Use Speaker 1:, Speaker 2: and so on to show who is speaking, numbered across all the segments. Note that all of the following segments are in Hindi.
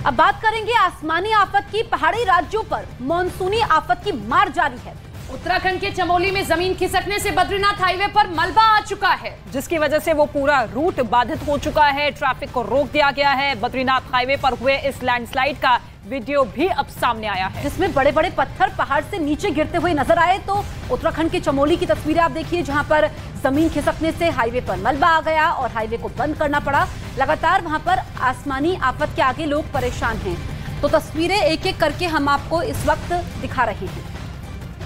Speaker 1: अब बात करेंगे आसमानी आफत की। पहाड़ी राज्यों पर मानसूनी आफत की मार जारी है।
Speaker 2: उत्तराखंड के चमोली में जमीन खिसकने से बद्रीनाथ हाईवे पर मलबा आ चुका है,
Speaker 3: जिसकी वजह से वो पूरा रूट बाधित हो चुका है। ट्रैफिक को रोक दिया गया है। बद्रीनाथ हाईवे पर हुए इस लैंडस्लाइड का वीडियो भी अब सामने आया है,
Speaker 1: जिसमें बड़े बड़े पत्थर पहाड़ से नीचे गिरते हुए नजर आए। तो उत्तराखंड के चमोली की तस्वीरें आप देखिए, जहां पर जमीन खिसकने से हाईवे पर मलबा आ गया और हाईवे को बंद करना पड़ा। लगातार वहां पर आसमानी आफत के आगे लोग परेशान हैं। तो तस्वीरें एक एक करके हम आपको इस वक्त दिखा रहे हैं।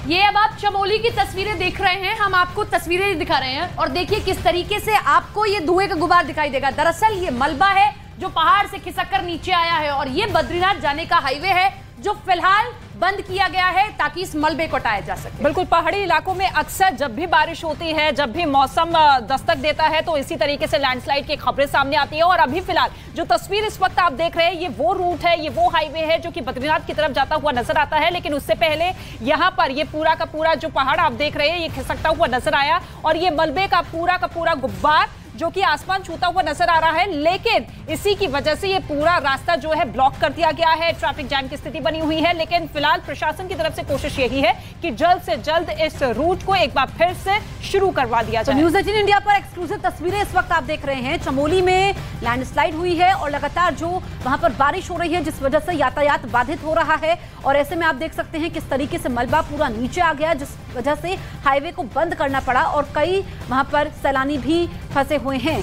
Speaker 2: ये अब आप चमोली की तस्वीरें देख रहे हैं, हम आपको तस्वीरें दिखा रहे हैं और देखिए किस तरीके से आपको ये धुएं का गुबार दिखाई देगा। दरअसल ये मलबा है जो पहाड़ से खिसककर नीचे आया है और ये बद्रीनाथ जाने का हाईवे है जो फिलहाल बंद किया गया है ताकि इस मलबे को हटाया जा सके।
Speaker 3: बिल्कुल, पहाड़ी इलाकों में अक्सर जब भी बारिश होती है, जब भी मौसम दस्तक देता है, तो इसी तरीके से लैंडस्लाइड की खबरें सामने आती है। और अभी फिलहाल जो तस्वीर इस वक्त आप देख रहे हैं, ये वो रूट है, ये वो हाईवे है जो कि बद्रीनाथ की तरफ जाता हुआ नजर आता है। लेकिन उससे पहले यहाँ पर ये पूरा का पूरा जो पहाड़ आप देख रहे हैं, ये खिसकता हुआ नजर आया और ये मलबे का पूरा गुब्बार जो कि आसमान छूता हुआ नजर आ रहा है। लेकिन इसी की वजह से ये पूरा रास्ता जो है ब्लॉक कर दिया गया है। ट्रैफिक जैम की स्थिति बनी हुई है। लेकिन फिलहाल प्रशासन की तरफ से कोशिश यही है कि जल्द से जल्द इस रूट को एक बार फिर से शुरू करवा दिया जाए।
Speaker 1: तो न्यूज़ 18 इंडिया पर एक्सक्लूसिव तस्वीरें इस वक्त आप देख रहे हैं। चमोली में लैंडस्लाइड हुई है और लगातार जो वहां पर बारिश हो रही है, जिस वजह से यातायात बाधित हो रहा है। और ऐसे में आप देख सकते हैं किस तरीके से मलबा पूरा नीचे आ गया, जिस वजह से हाईवे को बंद करना पड़ा और कई वहां पर सैलानी भी फंसे हुए हैं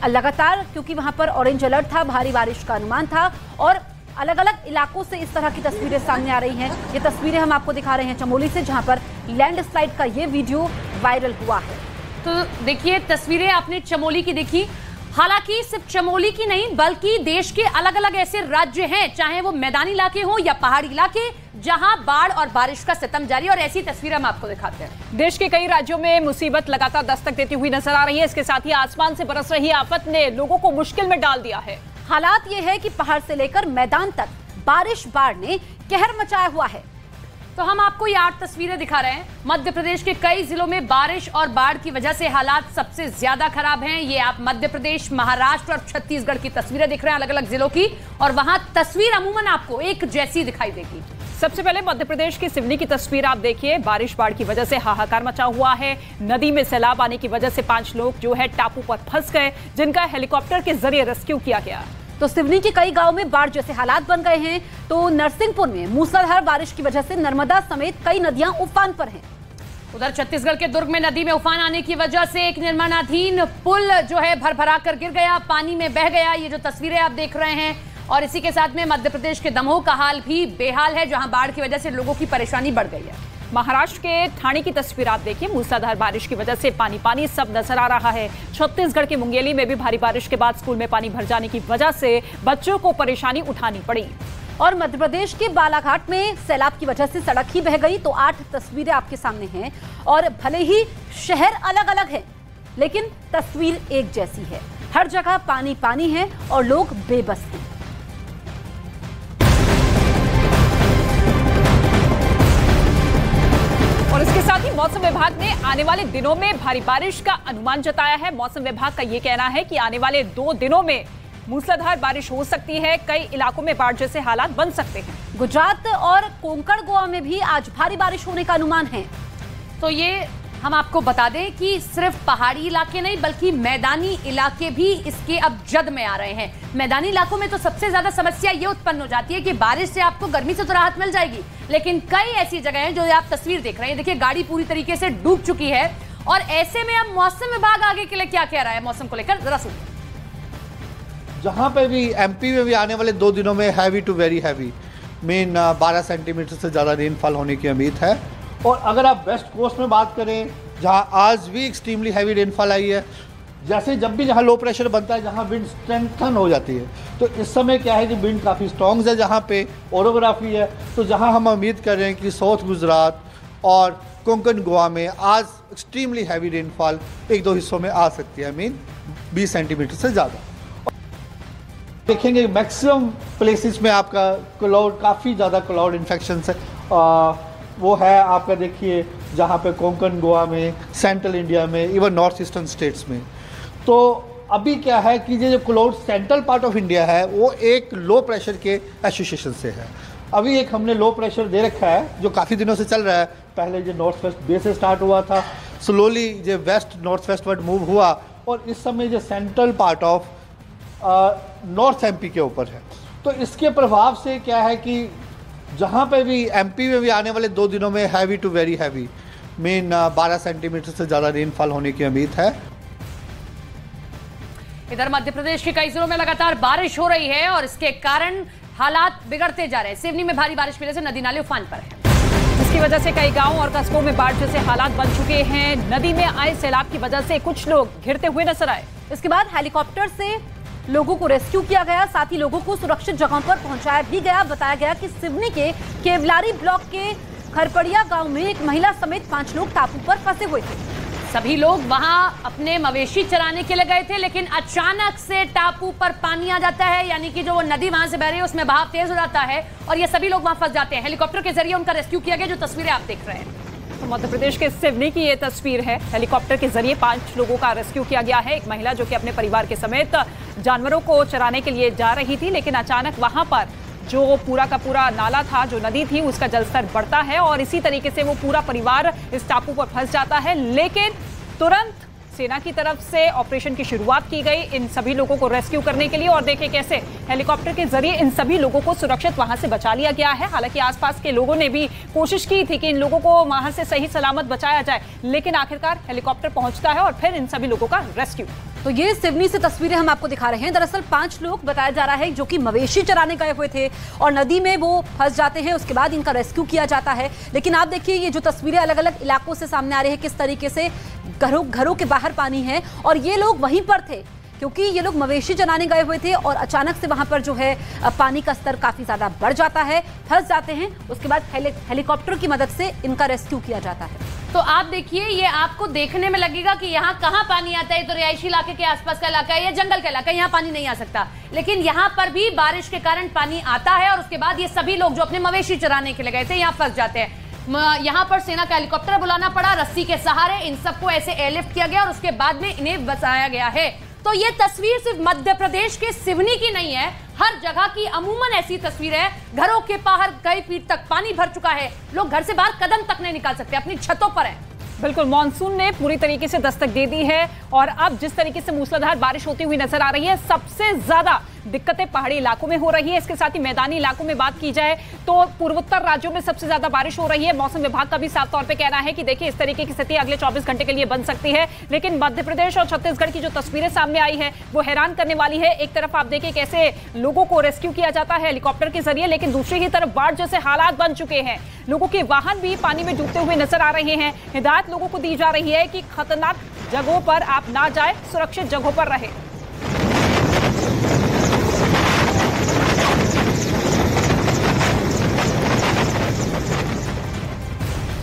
Speaker 1: लगातार, क्योंकि वहां पर ऑरेंज अलर्ट था, भारी बारिश का अनुमान था। और अलग अलग इलाकों से इस तरह की तस्वीरें सामने आ रही हैं। ये तस्वीरें हम आपको दिखा रहे हैं चमोली से, जहां पर लैंडस्लाइड का ये वीडियो वायरल हुआ है।
Speaker 2: तो देखिए तस्वीरें आपने चमोली की देखी। हालांकि सिर्फ चमोली की नहीं बल्कि देश के अलग अलग ऐसे राज्य हैं, चाहे वो मैदानी इलाके हो या पहाड़ी इलाके, जहां बाढ़ और बारिश का सितम जारी। और ऐसी तस्वीरें हम आपको दिखाते हैं।
Speaker 3: देश के कई राज्यों में मुसीबत लगातार दस्तक देती हुई नजर आ रही है। इसके साथ ही आसमान से बरस रही आफत ने लोगों को मुश्किल में डाल दिया है।
Speaker 1: हालात ये है कि पहाड़ से लेकर मैदान तक बारिश बाढ़ ने कहर मचाया हुआ है।
Speaker 2: तो हम आपको ये 8 तस्वीरें दिखा रहे हैं। मध्य प्रदेश के कई जिलों में बारिश और बाढ़ की वजह से हालात सबसे ज्यादा खराब हैं। ये आप मध्य प्रदेश, महाराष्ट्र और छत्तीसगढ़ की तस्वीरें दिख रहे हैं, अलग अलग जिलों की। और वहां तस्वीर अमूमन आपको एक जैसी दिखाई देगी।
Speaker 3: सबसे पहले मध्य प्रदेश की सिवनी की तस्वीर आप देखिए। बारिश बाढ़ की वजह से हाहाकार मचा हुआ है। नदी में सैलाब आने की वजह से 5 लोग जो है टापू पर फंस गए, जिनका हेलीकॉप्टर के जरिए रेस्क्यू किया गया।
Speaker 1: तो सिवनी के कई गांव में बाढ़ जैसे हालात बन गए हैं। तो नरसिंहपुर में मूसलाधार बारिश की वजह से नर्मदा समेत कई नदियां उफान पर हैं।
Speaker 2: उधर छत्तीसगढ़ के दुर्ग में नदी में उफान आने की वजह से एक निर्माणाधीन पुल जो है भर कर गिर गया, पानी में बह गया। ये जो तस्वीरें आप देख रहे हैं। और इसी के साथ में मध्य प्रदेश के दमोह का हाल भी बेहाल है, जहां बाढ़ की वजह से लोगों की परेशानी बढ़ गई है।
Speaker 3: महाराष्ट्र के ठाणे की तस्वीर आप देखिए। मूसलाधार बारिश की वजह से पानी सब नजर आ रहा है। छत्तीसगढ़ के मुंगेली में भी भारी बारिश के बाद स्कूल में पानी भर जाने की वजह से बच्चों को परेशानी उठानी पड़ी।
Speaker 1: और मध्य प्रदेश के बालाघाट में सैलाब की वजह से सड़क ही बह गई। तो 8 तस्वीरें आपके सामने हैं और भले ही शहर अलग अलग है, लेकिन तस्वीर एक जैसी है। हर जगह पानी है और लोग बेबस हैं।
Speaker 3: और इसके साथ ही मौसम विभाग ने आने वाले दिनों में भारी बारिश का अनुमान जताया है। मौसम विभाग का यह कहना है कि आने वाले 2 दिनों में मूसलाधार बारिश हो सकती है। कई इलाकों में बाढ़ जैसे हालात बन सकते हैं।
Speaker 1: गुजरात और कोंकण गोवा में भी आज भारी बारिश होने का अनुमान है।
Speaker 2: तो ये हम आपको बता दें कि सिर्फ पहाड़ी इलाके नहीं बल्कि मैदानी इलाके भी इसके अब जद में आ रहे हैं। मैदानी इलाकों में तो सबसे ज्यादा समस्या ये उत्पन्न हो जाती है कि बारिश से आपको गर्मी से तो राहत मिल जाएगी, लेकिन कई ऐसी जगह हैं जो आप तस्वीर देख रहे हैं। देखिए गाड़ी पूरी तरीके से डूब चुकी है। और ऐसे में अब मौसम विभाग आगे के लिए क्या कह रहा है मौसम को लेकर, जरा सुनिए।
Speaker 4: जहां पे भी एमपी में भी आने वाले 2 दिनों में heavy to very heavy 12 centimetre से ज़्यादा रेनफॉल होने की उम्मीद है। और अगर आप वेस्ट कोस्ट में बात करें, जहां आज भी एक्सट्रीमली हैवी रेनफॉल आई है, जैसे जब भी जहां लो प्रेशर बनता है, जहां विंड स्ट्रेंथन हो जाती है, तो इस समय क्या है कि विंड काफ़ी स्ट्रॉन्ग है, जहां पे ओरोग्राफी है। तो जहां हम उम्मीद कर रहे हैं कि साउथ गुजरात और कोंकण गोवा में आज एक्सट्रीमली हैवी रेनफॉल 1-2 हिस्सों में आ सकती है, 20 सेंटीमीटर से ज़्यादा। देखेंगे मैक्सिमम प्लेसेस में आपका क्लाउड, काफ़ी ज़्यादा क्लाउड इन्फेक्शन है। वो है आपका देखिए जहाँ पे कोंकण गोवा में, सेंट्रल इंडिया में, इवन नॉर्थ ईस्टर्न स्टेट्स में। तो अभी क्या है कि ये जो cloud central part of India है वो एक लो प्रेशर के एसोसिएशन से है। अभी एक हमने लो प्रेशर दे रखा है जो काफ़ी दिनों से चल रहा है। पहले जो नॉर्थ वेस्ट बेस से स्टार्ट हुआ था, स्लोली जो west north west word move हुआ और इस समय जो central part of north MP के ऊपर है। तो इसके प्रभाव से क्या है कि जहाँ पे भी एमपी में भी आने वाले 2 दिनों में heavy to very heavy mean 12 centimetre से ज़्यादा रेनफॉल होने की उम्मीद है।
Speaker 2: इधर मध्य प्रदेश के कई जिलों में लगातार बारिश हो रही है और इसके कारण हालात बिगड़ते जा रहे हैं। सिवनी में भारी बारिश की वजह से नदी नाले उफान पर है,
Speaker 3: जिसकी वजह से कई गांव और कस्बों में बाढ़ जैसे हालात बन चुके हैं। नदी में आए सैलाब की वजह से कुछ लोग घिरते हुए नजर आए।
Speaker 1: इसके बाद हेलीकॉप्टर से लोगों को रेस्क्यू किया गया, साथ ही लोगों को सुरक्षित जगहों पर पहुंचाया भी गया। बताया गया कि सिवनी के केवलारी ब्लॉक के खरपड़िया गांव में एक महिला समेत 5 लोग टापू पर फंसे हुए थे।
Speaker 2: सभी लोग वहां अपने मवेशी चराने के लिए गए थे, लेकिन अचानक से टापू पर पानी आ जाता है, यानी कि जो वो नदी वहां से बह रही है उसमें बहाव तेज हो जाता है और ये सभी लोग वहां फंस जाते हैं। हेलीकॉप्टर के जरिए उनका रेस्क्यू किया गया, जो तस्वीरें आप देख रहे हैं।
Speaker 3: तो मध्य प्रदेश के सिवनी की ये तस्वीर है। हेलीकॉप्टर के जरिए 5 लोगों का रेस्क्यू किया गया है। एक महिला जो कि अपने परिवार के समेत जानवरों को चराने के लिए जा रही थी, लेकिन अचानक वहां पर जो पूरा का पूरा नाला था, जो नदी थी, उसका जलस्तर बढ़ता है और इसी तरीके से वो पूरा परिवार इस टापू पर फंस जाता है। लेकिन तुरंत सेना की तरफ से ऑपरेशन की शुरुआत की गई इन सभी लोगों को रेस्क्यू करने के लिए और देखिए कैसे हेलीकॉप्टर के जरिए इन सभी लोगों को सुरक्षित वहां से बचा लिया गया है। हालांकि आसपास के लोगों ने भी कोशिश की थी कि इन लोगों को वहां से सही सलामत बचाया जाए, लेकिन आखिरकार हेलीकॉप्टर पहुंचता है और फिर इन सभी लोगों का रेस्क्यू।
Speaker 1: तो ये सिवनी से तस्वीरें हम आपको दिखा रहे हैं। दरअसल 5 लोग बताया जा रहा है जो कि मवेशी चराने गए हुए थे और नदी में वो फंस जाते हैं, उसके बाद इनका रेस्क्यू किया जाता है। लेकिन आप देखिए ये जो तस्वीरें अलग अलग इलाकों से सामने आ रही है, किस तरीके से घरों के बाहर पानी है और ये लोग वहीं पर थे क्योंकि ये लोग मवेशी चराने गए हुए थे और अचानक से वहां पर जो है पानी का स्तर काफी ज्यादा बढ़ जाता है, फंस जाते हैं। उसके बाद हेलीकॉप्टर की मदद से इनका रेस्क्यू किया जाता है।
Speaker 2: तो आप देखिए, ये आपको देखने में लगेगा कि यहाँ कहाँ पानी आता है, तो रिहायशी इलाके के आसपास का इलाका है या जंगल का इलाका है, यहाँ पानी नहीं आ सकता। लेकिन यहाँ पर भी बारिश के कारण पानी आता है और उसके बाद ये सभी लोग जो अपने मवेशी चराने के लिए गए थे यहाँ फंस जाते हैं। यहाँ पर सेना का हेलीकॉप्टर बुलाना पड़ा, रस्सी के सहारे इन सबको ऐसे एयरलिफ्ट किया गया और उसके बाद में इन्हें बचाया गया है। तो ये तस्वीर सिर्फ मध्य प्रदेश के सिवनी की नहीं है, हर जगह की अमूमन ऐसी तस्वीर है। घरों के बाहर कई फीट तक पानी भर चुका है, लोग घर से बाहर कदम तक नहीं निकाल सकते, अपनी छतों पर है।
Speaker 3: बिल्कुल, मॉनसून ने पूरी तरीके से दस्तक दे दी है और अब जिस तरीके से मूसलाधार बारिश होती हुई नजर आ रही है, सबसे ज्यादा दिक्कतें पहाड़ी इलाकों में हो रही है। इसके साथ ही मैदानी इलाकों में बात की जाए तो पूर्वोत्तर राज्यों में सबसे ज्यादा बारिश हो रही है। मौसम विभाग का भी साफ तौर पे कहना है कि देखिए इस तरीके की स्थिति अगले 24 घंटे के लिए बन सकती है। लेकिन मध्य प्रदेश और छत्तीसगढ़ की जो तस्वीरें सामने आई है वो हैरान करने वाली है। एक तरफ आप देखिए कैसे लोगों को रेस्क्यू किया जाता है हेलीकॉप्टर के जरिए, लेकिन दूसरी ही तरफ बाढ़ जैसे हालात बन चुके हैं। लोगों के वाहन भी पानी में डूबते हुए नजर आ रहे हैं। हिदायत लोगों को दी जा रही है कि खतरनाक जगहों पर आप ना जाए, सुरक्षित जगहों पर रहे।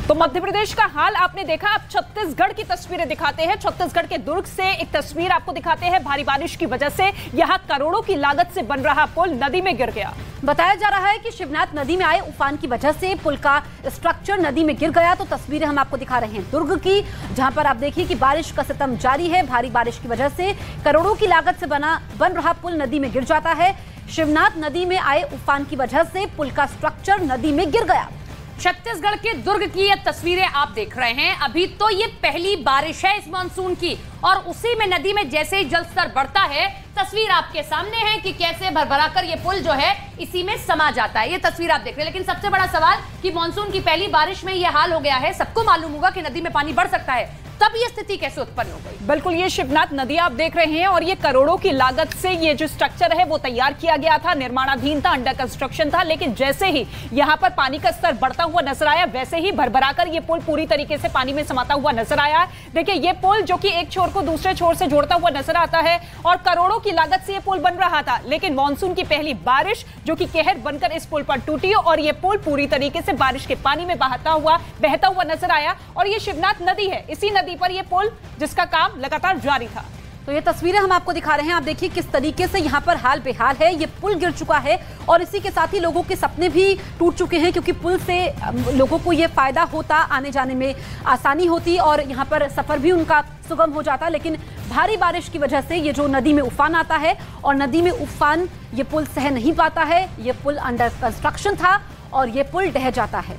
Speaker 3: तो मध्य प्रदेश का हाल आपने देखा। अब छत्तीसगढ़ की तस्वीरें दिखाते हैं। छत्तीसगढ़ के दुर्ग से एक तस्वीर आपको दिखाते हैं। भारी बारिश की वजह से यहां करोड़ों की लागत से बन रहा पुल नदी में गिर गया।
Speaker 1: बताया जा रहा है कि शिवनाथ नदी में आए उफान की वजह से पुल का स्ट्रक्चर नदी में गिर गया। तो तस्वीरें हम आपको दिखा रहे हैं दुर्ग की, जहां पर आप देखिए कि बारिश का सितम जारी है। भारी बारिश की वजह से करोड़ों की लागत से बन रहा पुल नदी में गिर जाता है। शिवनाथ नदी में आए उफान की वजह से पुल का स्ट्रक्चर नदी में गिर गया।
Speaker 2: छत्तीसगढ़ के दुर्ग की ये तस्वीरें आप देख रहे हैं। अभी तो ये पहली बारिश है इस मानसून की और उसी में नदी में जैसे ही जलस्तर बढ़ता है, तस्वीर आपके सामने है कि कैसे भरभराकर ये पुल जो है इसी में समा जाता है। ये तस्वीर आप देख रहे हैं। लेकिन सबसे बड़ा सवाल कि मानसून की पहली बारिश में ये हाल हो गया है। सबको मालूम होगा कि नदी में पानी बढ़ सकता है, तब ये स्थिति कैसे उत्पन्न हो गई।
Speaker 3: बिल्कुल, ये शिवनाथ नदी आप देख रहे हैं और ये करोड़ों की लागत से ये जो स्ट्रक्चर है वो तैयार किया गया था, निर्माणाधीन था, अंडर कंस्ट्रक्शन था। लेकिन जैसे ही यहाँ पर पानी का स्तर बढ़ता हुआ नजर आया, वैसे ही भरभराकर ये पुल पूरी तरीके से पानी में समाता हुआ नजर आया। देखिए ये पुल जो कि एक छोर को दूसरे छोर से जोड़ता हुआ नजर आता है और करोड़ों की लागत से ये पुल बन रहा था। लेकिन मानसून की पहली बारिश जो कि कहर बनकर इस पुल पर टूटी और ये पुल पूरी तरीके से बारिश के पानी में बहता हुआ नजर आया। और ये शिवनाथ नदी है, इसी नदी पर यह पुल जिसका काम लगातार जारी था।
Speaker 1: तो ये तस्वीरें हम आपको दिखा रहे हैं। आप देखिए किस तरीके से यहाँ पर हाल बेहाल है। ये पुल गिर चुका है और इसी के साथ ही लोगों के सपने भी टूट चुके हैं, क्योंकि पुल से लोगों को ये फायदा होता, आने जाने में आसानी होती और यहाँ पर सफर भी उनका सुगम हो जाता। लेकिन भारी बारिश की वजह से ये जो नदी में उफान आता है और नदी में उफान ये पुल सह नहीं पाता है। ये पुल अंडर कंस्ट्रक्शन था और ये पुल ढह जाता है।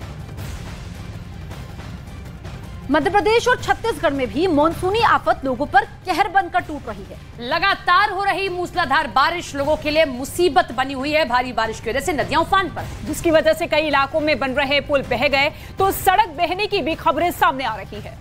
Speaker 1: मध्य प्रदेश और छत्तीसगढ़ में भी मानसूनी आफत लोगों पर कहर बनकर टूट रही है।
Speaker 2: लगातार हो रही मूसलाधार बारिश लोगों के लिए मुसीबत बनी हुई है। भारी बारिश की वजह से नदियां उफान पर,
Speaker 3: जिसकी वजह से कई इलाकों में बन रहे पुल बह गए तो सड़क बहने की भी खबरें सामने आ रही है।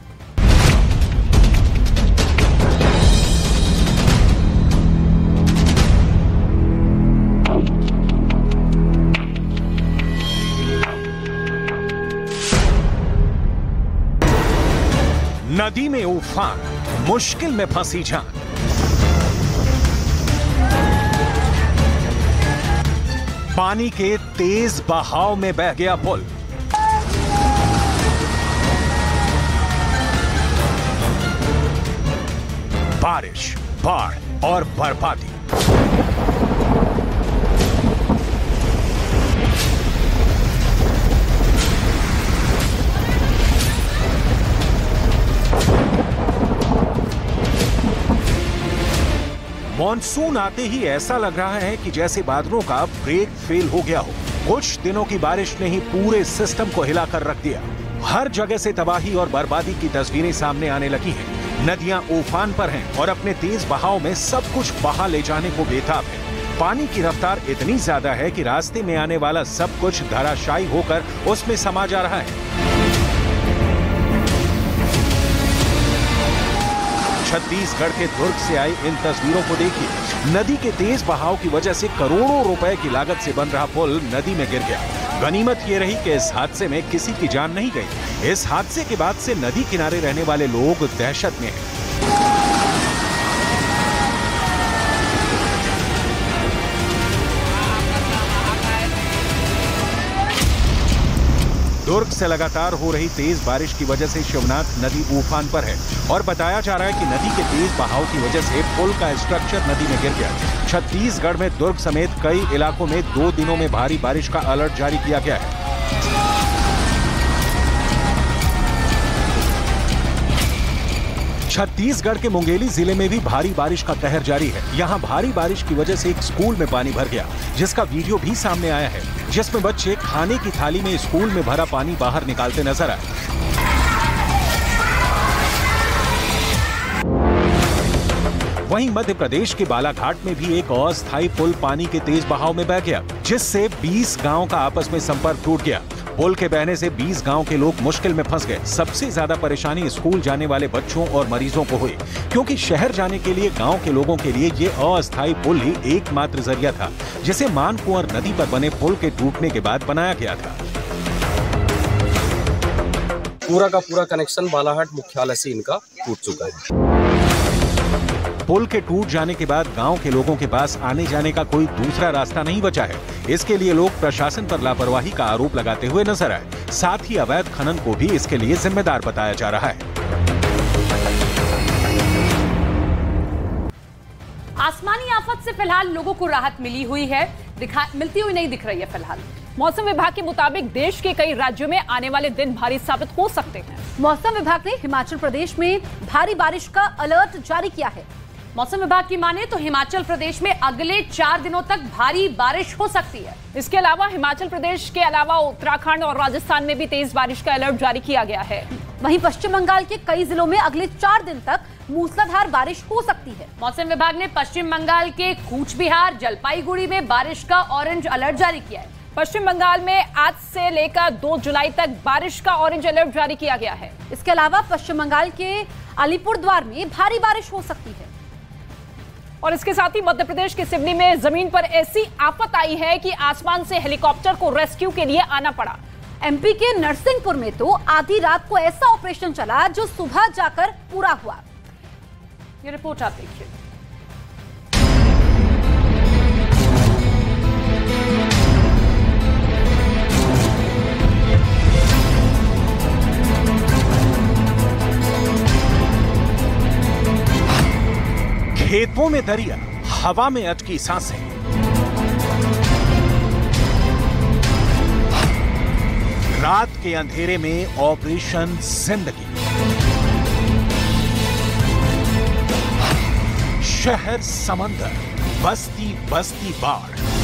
Speaker 5: नदी में उफान, मुश्किल में फंसी जान। पानी के तेज बहाव में बह गया पुल। बारिश, बाढ़ और बर्बादी। मॉनसून आते ही ऐसा लग रहा है कि जैसे बादलों का ब्रेक फेल हो गया हो। कुछ दिनों की बारिश ने ही पूरे सिस्टम को हिलाकर रख दिया। हर जगह से तबाही और बर्बादी की तस्वीरें सामने आने लगी हैं। नदियां उफान पर हैं और अपने तेज बहाव में सब कुछ बहा ले जाने को बेताब है। पानी की रफ्तार इतनी ज्यादा है कि रास्ते में आने वाला सब कुछ धराशायी होकर उसमें समा जा रहा है। छत्तीसगढ़ के दुर्ग से आई इन तस्वीरों को देखिए। नदी के तेज बहाव की वजह से करोड़ों रुपए की लागत से बन रहा पुल नदी में गिर गया। गनीमत ये रही कि इस हादसे में किसी की जान नहीं गई। इस हादसे के बाद से नदी किनारे रहने वाले लोग दहशत में हैं। दुर्ग से लगातार हो रही तेज बारिश की वजह से शिवनाथ नदी उफान पर है और बताया जा रहा है कि नदी के तेज बहाव की वजह से पुल का स्ट्रक्चर नदी में गिर गया। छत्तीसगढ़ में दुर्ग समेत कई इलाकों में 2 दिनों में भारी बारिश का अलर्ट जारी किया गया है। छत्तीसगढ़ के मुंगेली जिले में भी भारी बारिश का कहर जारी है। यहाँ भारी बारिश की वजह से एक स्कूल में पानी भर गया, जिसका वीडियो भी सामने आया है, जिसमें बच्चे खाने की थाली में स्कूल में भरा पानी बाहर निकालते नजर आए। वहीं मध्य प्रदेश के बालाघाट में भी एक अस्थायी पुल पानी के तेज बहाव में बह गया, जिससे 20 गांव का आपस में संपर्क टूट गया। पुल के बहने से 20 गांव के लोग मुश्किल में फंस गए। सबसे ज्यादा परेशानी स्कूल जाने वाले बच्चों और मरीजों को हुई, क्योंकि शहर जाने के लिए गांव के लोगों के लिए ये अस्थायी पुल ही एकमात्र जरिया था, जिसे मानकुंवर नदी पर बने पुल के टूटने के बाद बनाया गया था।
Speaker 6: पूरा का पूरा कनेक्शन बालाघाट मुख्यालय से इनका टूट चुका है।
Speaker 5: पुल के टूट जाने के बाद गांव के लोगों के पास आने जाने का कोई दूसरा रास्ता नहीं बचा है। इसके लिए लोग प्रशासन पर लापरवाही का आरोप लगाते हुए नजर आए। साथ ही अवैध खनन को भी इसके लिए जिम्मेदार बताया जा रहा है।
Speaker 2: आसमानी आफत से फिलहाल लोगों को राहत मिली हुई है, मिलती हुई नहीं दिख रही है फिलहाल।
Speaker 3: मौसम विभाग के मुताबिक देश के कई राज्यों में आने वाले दिन भारी साबित हो सकते हैं।
Speaker 1: मौसम विभाग ने हिमाचल प्रदेश में भारी बारिश का अलर्ट जारी किया है।
Speaker 2: मौसम विभाग की माने तो हिमाचल प्रदेश में अगले 4 दिनों तक भारी बारिश हो सकती है।
Speaker 3: इसके अलावा हिमाचल प्रदेश के अलावा उत्तराखंड और राजस्थान में भी तेज बारिश का अलर्ट जारी किया गया है।
Speaker 1: वहीं पश्चिम बंगाल के कई जिलों में अगले 4 दिन तक मूसलाधार बारिश हो सकती है।
Speaker 2: मौसम विभाग ने पश्चिम बंगाल के कूच बिहार, जलपाईगुड़ी में बारिश का ऑरेंज अलर्ट जारी किया है।
Speaker 3: पश्चिम बंगाल में आज से लेकर 2 जुलाई तक बारिश का ऑरेंज अलर्ट जारी किया गया है।
Speaker 1: इसके अलावा पश्चिम बंगाल के अलीपुरद्वार में भारी बारिश हो सकती है।
Speaker 3: और इसके साथ ही मध्य प्रदेश के सिवनी में जमीन पर ऐसी आफत आई है कि आसमान से हेलीकॉप्टर को रेस्क्यू के लिए आना पड़ा।
Speaker 1: एमपी के नरसिंहपुर में तो आधी रात को ऐसा ऑपरेशन चला जो सुबह जाकर पूरा हुआ।
Speaker 2: ये रिपोर्ट आप देखिए।
Speaker 5: खेतों में दरिया, हवा में अटकी सांसें। रात के अंधेरे में ऑपरेशन जिंदगी। शहर समंदर, बस्ती बस्ती बाढ़।